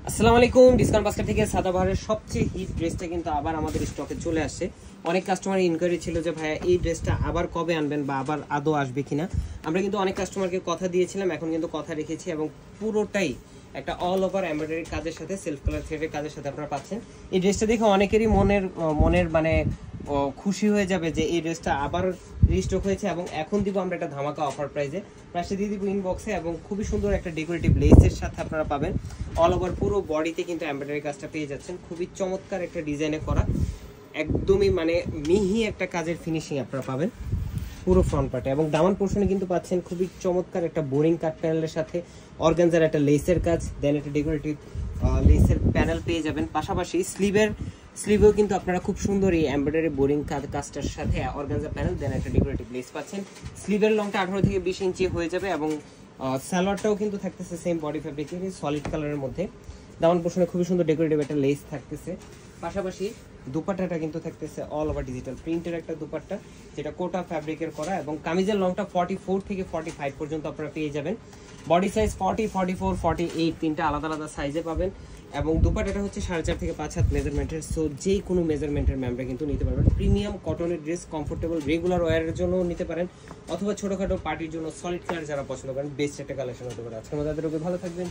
আসসালামু আলাইকুম। Discount basket থেকে সাদাবাহারের সবচেয়ে হিট ড্রেসটা কিন্তু আবার আমাদের স্টকে চলে আসছে। অনেক কাস্টমার ইনকোয়ারি ছিল যে ভাইয়া এই ড্রেসটা আবার কবে আনবেন বা আবার আদৌ আসবে কিনা। আমরা কিন্তু অনেক কাস্টমারকে কথা দিয়েছিলাম, এখন কিন্তু কথা রেখেছি এবং পুরোটাই একটা অল ওভার এমব্রয়ডারি কাজের সাথে সেলফ কালার থ্রেডের কাজের সাথে আপনারা পাচ্ছেন। এই ড্রেসটা দেখে অনেকেরই মনের মানে খুশি হয়ে যাবে যে এই ড্রেসটা আবার রিস্টক হয়েছে এবং এখন দিব আমরা একটা ধামাকা অফার প্রাইসে দিয়ে দিব ইনবক্সে এবং খুবই সুন্দর একটা ডেকোরেটিভ লেসের সাথে আপনারা পাবেন। অল ওভার পুরো বডিতে কিন্তু এমব্রয়ডারি কাজটা পেয়ে যাচ্ছেন, খুবই চমৎকার একটা ডিজাইনে করা, একদমই মানে মিহি একটা কাজের ফিনিশিং আপনারা পাবেন পুরো ফ্রন্ট পার্টে। এবং দামান পোর্শনে কিন্তু পাচ্ছেন খুবই চমৎকার একটা বোরিং কাট প্যানেলের সাথে অর্গানজার একটা লেসের কাজ, দেন একটা ডেকোরেটিভ লেসের প্যানেল পেয়ে যাবেন। পাশাপাশি স্লিভেও কিন্তু আপনারা খুব সুন্দর এই এমব্রয়ডারি বোরিং কাজটার সাথে অর্গানজা প্যানেল, দেন একটা ডেকোরেটিভ লেস পাচ্ছেন। স্লিভের লংটা 18 থেকে 20 ইঞ্চি হয়ে যাবে এবং সালোয়ারটাও কিন্তু থাকতেছে সেম বডি ফ্যাব্রিকের সলিড কালারের মধ্যে। দামান পোর্শনে খুবই সুন্দর ডেকোরেটিভ একটা লেস থাকতেছে। পাশাপাশি দুপাট্টাটা কিন্তু থাকতেছে অল ওভার ডিজিটাল প্রিন্টের একটা দুপাট্টা, যেটা কোটা ফ্যাব্রিকের করা এবং কামিজের লংটা 44 থেকে 45 পর্যন্ত আপনারা পেয়ে যাবেন। বডি সাইজ 40, 44, 48 তিনটা আলাদা আলাদা সাইজে পাবেন এবং দুপাট্টাটা হচ্ছে 4.5 থেকে 5 হাত মেজারমেন্টের। সো যে কোনো মেজারমেন্টের ম্যামরা কিন্তু নিতে পারবেন। প্রিমিয়াম কটনের ড্রেস, কমফোর্টেবল রেগুলার ওয়ারের জন্য নিতে পারেন অথবা ছোটখাটো পার্টির জন্য সলিড কালার যারা পছন্দ করেন বেস্ট একটা কালেকশন হতে পারে। আজকে আমাদের ভালো থাকবেন।